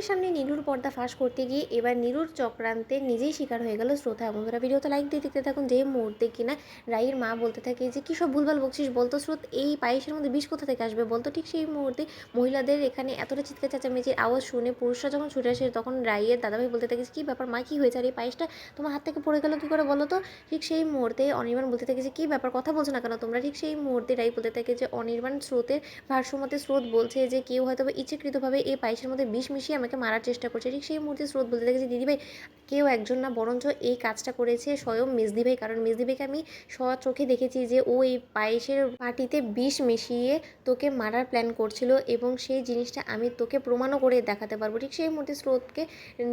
সকলের সামনে নীলুর পর্দা ফাঁস করতে গিয়ে এবার নীলুর চক্রান্তে নিজেই শিকার হয়ে গেল শ্রোতা। বন্ধুরা ভিডিওতে লাইক দিয়ে দেখতে থাকুন। যে মুহূর্তে কিনা রাইয়ের মা বলতে থাকে যে কী সব ভুলভাল বকছিস বলতো স্রোত, এই পায়েসের মধ্যে বিষ কোথা থেকে আসবে বলতো। ঠিক সেই মুহূর্তে মহিলাদের এখানে এতটা চিৎকার চেঁচামেচির আওয়াজ শুনে পুরুষরা যখন ছুটে আসে তখন রাইয়ের দাদাভাই বলতে থাকে কী ব্যাপার মা, কী হয়েছে আর এই পায়েসটা তোমার হাত থেকে পড়ে গেল কী করে বলো তো। ঠিক সেই মুহূর্তে অনির্বাণ বলতে থাকে যে কী ব্যাপার, কথা বলছো না কেন তোমরা। ঠিক সেই মুহূর্তে রাই বলতে থাকে যে অনির্বাণ স্রোতের ভারসাম্যতে স্রোত বলছে যে কেউ হয়তো ইচ্ছাকৃতভাবে এই পায়েসের মধ্যে বিষ মিশিয়ে আমাকে মারার চেষ্টা করছে। ঠিক সেই মুহূর্তে স্রোত বলতে থাকে যে দিদিভাই কেউ একজন না, বরঞ্চ এই কাজটা করেছে স্বয়ং মেজদিভাই, কারণ মেজদিভাইকে আমি চোখে দেখেছি যে ও এই পায়েসের পাটিতে বিষ মিশিয়ে তোকে মারার প্ল্যান করছিল এবং সেই জিনিসটা আমি তোকে প্রমাণও করে দেখাতে পারবো। ঠিক সেই মুহূর্তে স্রোতকে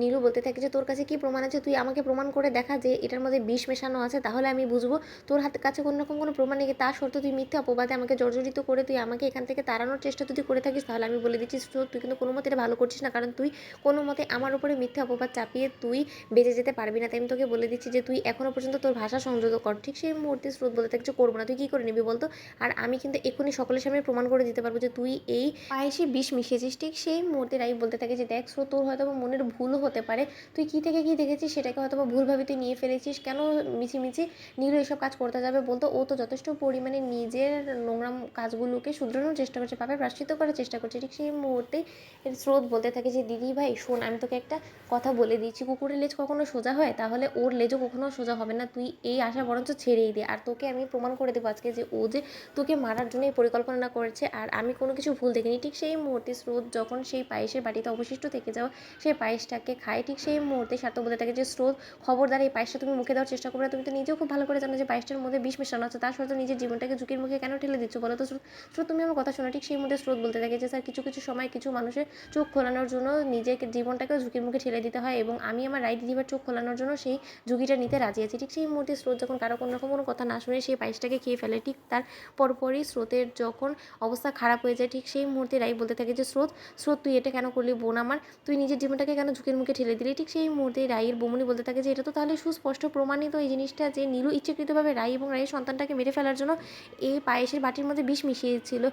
নীলু বলতে থাকে যে তোর কাছে কি প্রমাণ আছে, তুই আমাকে প্রমাণ করে দেখা যে এটার মধ্যে বিষ মেশানো আছে, তাহলে আমি বুঝবো। তোর হাতের কাছে কোনো রকম কোনো প্রমাণ নেই, তার সত্ত্বেও তুই মিথ্যা অপবাদে আমাকে জর্জরিত করে তুই আমাকে এখান থেকে তাড়ানোর চেষ্টা যদি করে থাকিস, তাহলে আমি বলে দিচ্ছি তুই কিন্তু কোনো মতে এটা ভালো করছিস না, কারণ তুই কোনো মতে আমার উপরে মিথ্যা অপবাদ চাপিয়ে তুই বেঁচে যেতে পারবি না। তাই আমি তোকে বলে দিচ্ছি যে তুই এখনও পর্যন্ত তোর ভাষা সংযত কর। ঠিক সেই মুহূর্তে স্রোত বলতে থাকে যে করবো না, তুই কী করে নিবি বলতো, আর আমি কিন্তু এক্ষুনি সকলের সামনে প্রমাণ করে দিতে পারবো যে তুই এই পায়েসে বিষ মিশিয়েছিস। ঠিক সেই মুহূর্তে রাই বলতে থাকে যে দেখ স্রোত, তোর হয়তো মনের ভুলও হতে পারে, তুই কী থেকে কী দেখেছিস সেটাকে হয়তো ভুলভাবে তুই নিয়ে ফেলেছিস, কেন মিছিমিছি নীলু এসব কাজ করতে যাবে বলতো। ও তো যথেষ্ট পরিমাণে নিজের নোংরা কাজগুলোকে শুধরানোর চেষ্টা করছে, পাপের প্রায়শ্চিত্ত করার চেষ্টা করছে। ঠিক সেই মুহূর্তেই স্রোত বলতে থাকে যে দিদি ভাই শোন, আমি তোকে একটা কথা বলে দিচ্ছি, কুকুরের লেজ কখনো সোজা হয়, তাহলে ওর লেজও কখনো সোজা হবে না, তুই এই আশা বরঞ্চ ছেড়েই দে, আর তোকে আমি প্রমাণ করে দেবো আজকে যে ও যে তোকে মারার জন্য এই পরিকল্পনা করেছে আর আমি কোনো কিছু ভুল দেখিনি। ঠিক সেই মুহূর্তে স্রোত যখন সেই পায়েসের বাটিতে অবশিষ্ট থেকে যাওয়া সেই পায়েসটাকে খায়, ঠিক সেই মুহূর্তে সার্থক বলতে থাকে যে স্রোত খবরদার এই পায়েসটা তুমি মুখে দেওয়ার চেষ্টা করবে না, তুমি তো নিজেও খুব ভালো করে জানো যে পায়েসটার মধ্যে বিষ মেশানো আছে, তার সত্ত্বেও নিজের জীবনটাকে ঝুঁকির মুখে কেন ঠেলে দিচ্ছ বলো তো স্রোত, তুমি আমার কথা শোনো। ঠিক সেই মুহূর্তে স্রোত বলতে থাকে যে স্যার কিছু কিছু সময় কিছু মানুষের চোখ খোলানোর জন্য নিজের জীবনটাকেও ঝুঁকির মুখে ঠেলে দিতে হয় এবং আমি আমার রায় দিদিবার চোখ খোলানোর জন্য সেই ঝুঁকিটা নিতে রাজি আছি। ঠিক সেই মুহূর্তে স্রোত যখন কারো কোনো রকম কোনো কথা না শুনে সেই পায়েসটাকে খেয়ে ফেলে, ঠিক তার পরপরই স্রোতের যখন অবস্থা খারাপ হয়ে যায়, ঠিক সেই মুহূর্তে রাই বলতে থাকে যে স্রোত তুই এটা কেন করলি বোন আমার, তুই নিজের জীবনটাকে কেন ঝুঁকির মুখে ঠেলে দিলি। ঠিক সেই মুহূর্তে রাইয়ের বৌমনি বলতে থাকে যে এটা তো তাহলে সুস্পষ্ট প্রমাণিত এই জিনিসটা যে নীলু ইচ্ছাকৃতভাবে রাই এবং রাইয়ের সন্তানটাকে মেরে ফেলার জন্য এই পায়েসের বাটির মধ্যে বিষ মিশিয়েছিল।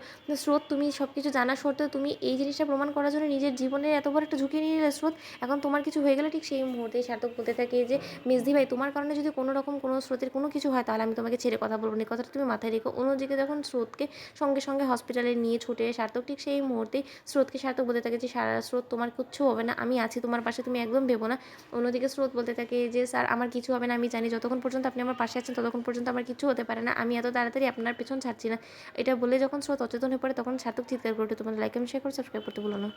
স্রোত তুমি সব কিছু জানা সত্ত্বেও তুমি এই জিনিসটা প্রমাণ করার জন্য নিজের জীবনের এত বড় একটা ঝুঁকি নিয়ে নিলে স্রোত, এখন তোমার কিছু হয়ে গেলে। ঠিক সেই মুহূর্তে সার্থক বলতে থাকে যে মেজদি ভাই তোমার কারণে যদি কোনো রকম কোনো স্রোতের কোনো কিছু হয় তাহলে আমি তোমাকে ছেড়ে কথা বলবো না, কথাটা তুমি মাথায় রেখো। অন্যদিকে যখন স্রোতকে সঙ্গে সঙ্গে হসপিটালে নিয়ে ছুটে সার্থক, ঠিক সেই মুহূর্তেই স্রোতকে সার্থক বলতে থাকে যে সারা স্রোত তোমার কিচ্ছু হবে না, আমি আছি তোমার পাশে, তুমি একদম ভেবো না। অন্যদিকে স্রোত বলতে থাকে যে স্যার আমার কিছু হবে না, আমি জানি যতক্ষণ পর্যন্ত আপনি আমার পাশে আছেন ততক্ষণ পর্যন্ত আমার কিছু হতে পারে না, আমি এত তাড়াতাড়ি আপনার পেছন ছাড়ছি না। এটা বলে যখন স্রোত অচেতন হয়ে পড়ে তখন সার্থক চিৎকার করে ওঠে। তোমাদের লাইক এবং শেয়ার করে সাবস্ক্রাইব করতে ভুলো না।